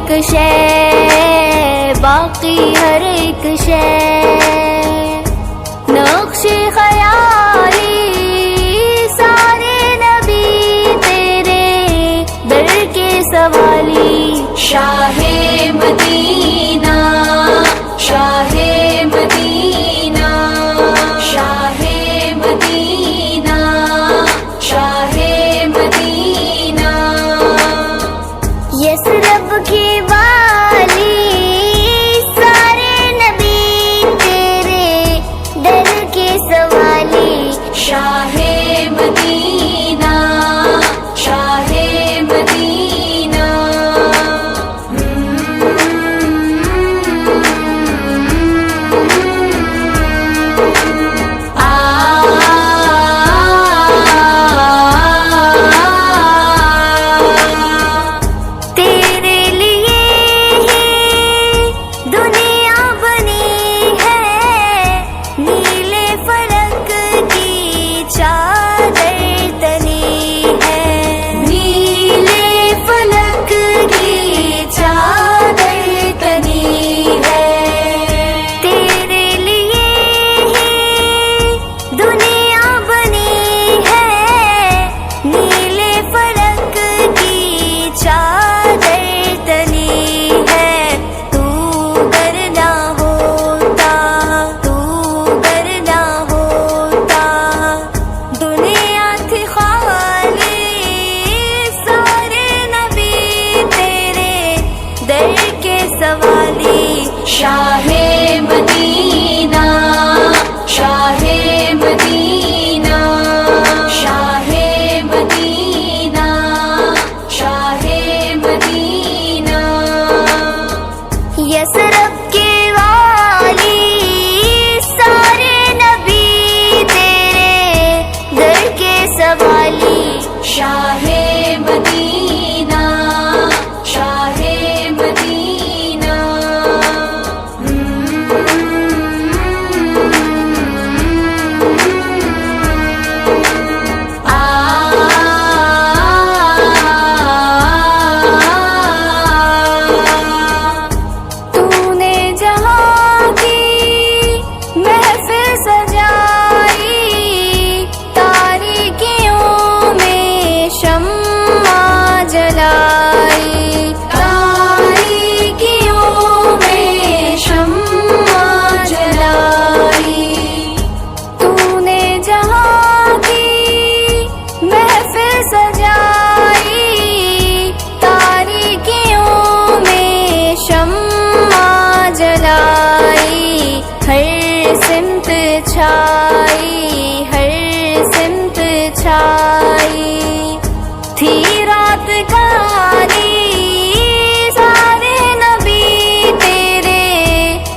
एक शय, बाकी हर एक शय नक्शे ख़याली, सारे नबी तेरे दर के सवाली। शाहे मदीना, शाहे मदीना, शाहे मदीना, शाहे मदीना। यसरब की वाली, सारे नबी तेरे दर के सवाली। शाहे मदीना, शाहे मदीना। तेरे लिए ही दुनिया बनी है, नीले फलक की चादर तनी है, नीले फलक की चादर तनी है। तेरे लिए ही दुनिया बनी है, नीले फलक की चादर तनी है। तू गर ना होता, तू गर ना होता, दुनिया थी खाली, सारे नबी तेरे दर के सवाली। शाहे मदीना, शाहे मदीना, शाहे मदीना, शाहे मदीना। यसरब के वाली, सारे नबी तेरे दर के सवाली। शाहे मदीना, शाहे मदीना। तूने जहाँ की महफिल सजाई, तारीकियों में शम्मा जलाई, तारीकियों में शम्मा जलाई। तूने जहाँ की महफिल सजाई, तारीकियों में शम्मा जलाई। हर सिमत छाई, हर सिमत छाई, थी रात काली, सारे नबी तेरे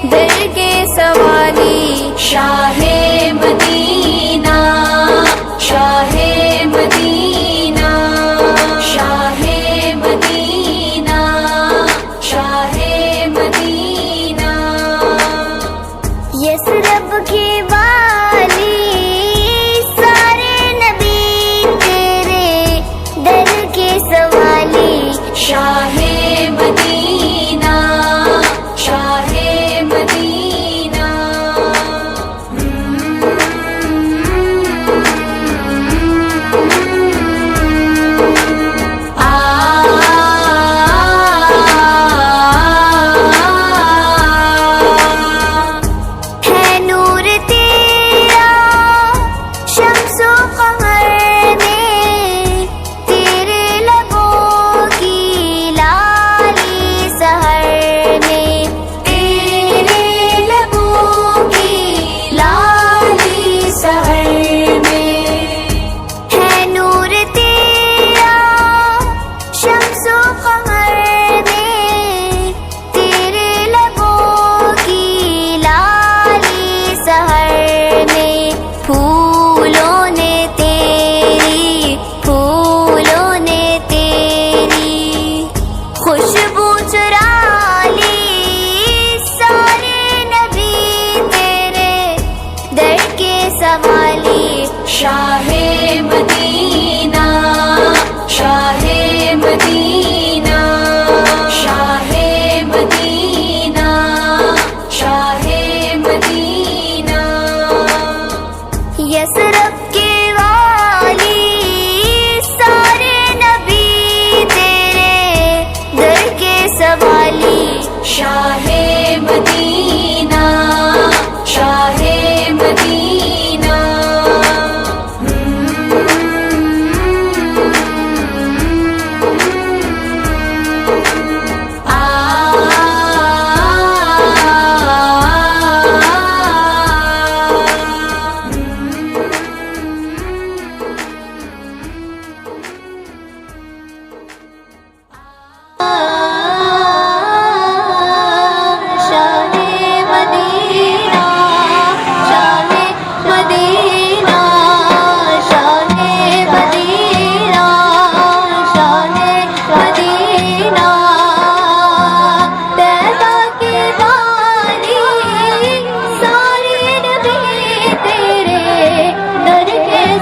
दर के सवाली। शाहे मदीना, शाहे मदीना, शाहे मदीना, शाहे मदीना। यसरब की वाली, सारे नबी तेरे दर के सवाली। शाहे मदीना, शाहे मदीना। है नूर तेरा शम्सो कमर में, तेरे लबों की लाली सहर में, तेरे लबों की लाली सहर में। है नूर तेरा शम्सो कमर में, तेरे लबों की लाली सहर में। फूलों ने तेरे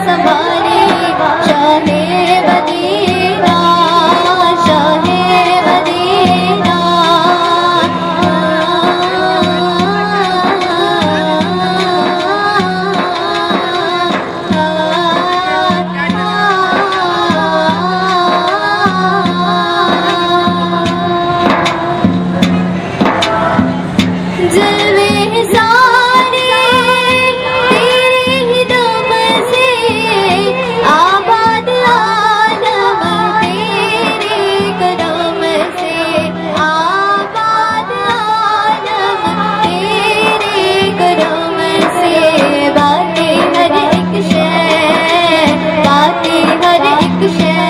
संभाले शाहे मदीना, शाहे मदीना। जलवे सारे तेरे ही दम से, आबाद आलम तेरे कदम से, आबाद आलम तेरे कदम से। बातें हर एक शय, बातें हर एक शय